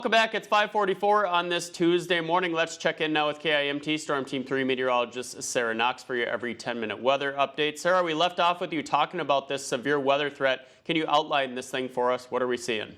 Welcome back. It's 5:44 on this Tuesday morning. Let's check in now with KIMT Storm Team 3 meteorologist Sarah Knox for your every 10-minute weather update. Sarah, we left off with you talking about this severe weather threat. Can you outline this thing for us? What are we seeing?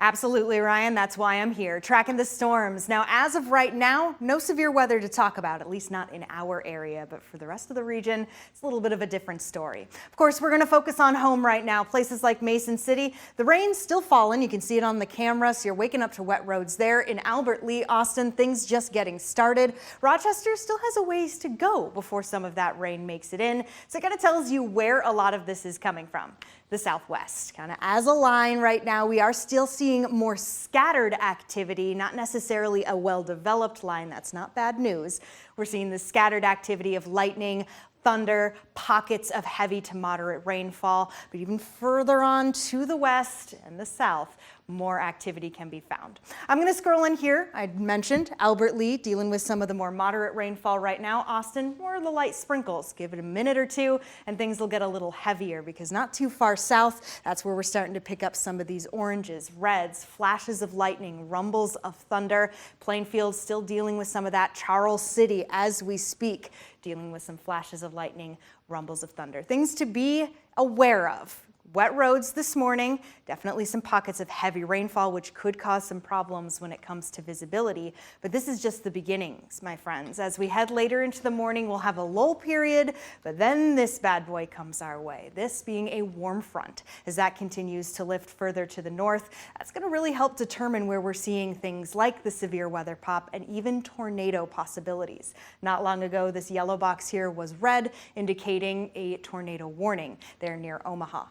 Absolutely, Ryan. That's why I'm here, tracking the storms. Now, as of right now, no severe weather to talk about, at least not in our area. But for the rest of the region, it's a little bit of a different story. Of course, we're going to focus on home right now. Places like Mason City, the rain's still falling. You can see it on the camera, so you're waking up to wet roads there. In Albert Lea, Austin, things just getting started. Rochester still has a ways to go before some of that rain makes it in. So it kind of tells you where a lot of this is coming from. The southwest, kind of as a line right now, we are still seeing more scattered activity, not necessarily a well-developed line. That's not bad news. We're seeing the scattered activity of lightning, thunder, pockets of heavy to moderate rainfall, but even further on to the west and the south, more activity can be found. I'm going to scroll in here. I mentioned Albert Lea dealing with some of the more moderate rainfall right now. Austin, more of the light sprinkles. Give it a minute or two and things will get a little heavier because not too far south, that's where we're starting to pick up some of these oranges, reds, flashes of lightning, rumbles of thunder. Plainfield still dealing with some of that. Charles City as we speak, dealing with some flashes of lightning, rumbles of thunder. Things to be aware of. Wet roads this morning, definitely some pockets of heavy rainfall, which could cause some problems when it comes to visibility. But this is just the beginnings, my friends. As we head later into the morning, we'll have a lull period, but then this bad boy comes our way. This being a warm front. As that continues to lift further to the north, that's going to really help determine where we're seeing things like the severe weather pop and even tornado possibilities. Not long ago, this yellow box here was red, indicating a tornado warning there near Omaha.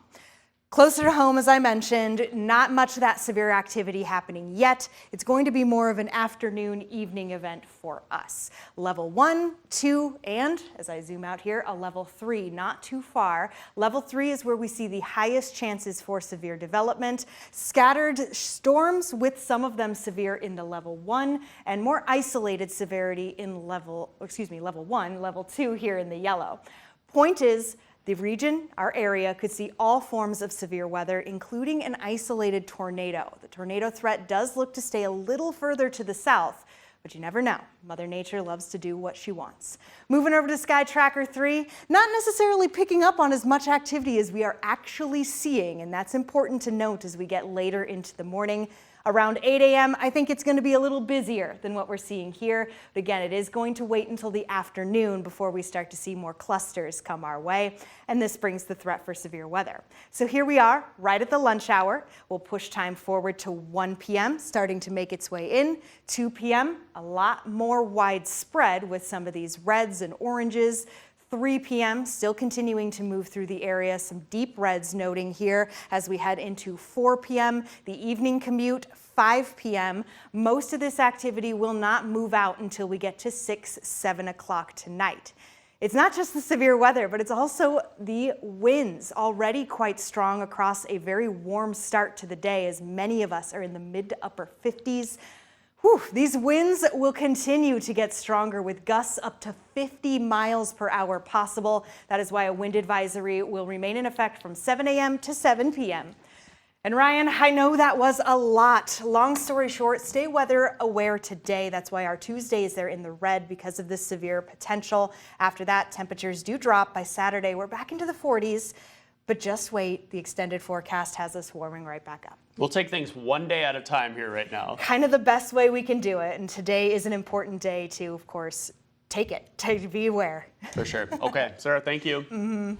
Closer to home, as I mentioned, not much of that severe activity happening yet. It's going to be more of an afternoon, evening event for us. Level 1, 2, and as I zoom out here, a level 3, not too far. Level 3 is where we see the highest chances for severe development. Scattered storms with some of them severe into level 1 and more isolated severity in level 1, level 2 here in the yellow. Point is, the region, our area, could see all forms of severe weather, including an isolated tornado. The tornado threat does look to stay a little further to the south, but you never know. Mother Nature loves to do what she wants. Moving over to Sky Tracker 3, not necessarily picking up on as much activity as we are actually seeing, and that's important to note as we get later into the morning. Around 8 a.m., I think it's going to be a little busier than what we're seeing here. But again, it is going to wait until the afternoon before we start to see more clusters come our way. And this brings the threat for severe weather. So here we are, right at the lunch hour. We'll push time forward to 1 p.m., starting to make its way in. 2 p.m., a lot more widespread with some of these reds and oranges. 3 p.m. still continuing to move through the area. Some deep reds noting here as we head into 4 p.m. The evening commute, 5 p.m. Most of this activity will not move out until we get to 6, 7 o'clock tonight. It's not just the severe weather, but it's also the winds, already quite strong across a very warm start to the day as many of us are in the mid to upper 50s. These winds will continue to get stronger with gusts up to 50 miles per hour possible. That is why a wind advisory will remain in effect from 7 a.m. to 7 p.m. And Ryan, I know that was a lot. Long story short, stay weather aware today. That's why our Tuesdays are in the red because of this severe potential. After that, temperatures do drop. By Saturday, we're back into the 40s. But just wait, the extended forecast has us warming right back up. We'll take things one day at a time here right now. Kind of the best way we can do it. And today is an important day to, of course, take it, to be aware. For sure. Okay, Sarah, thank you.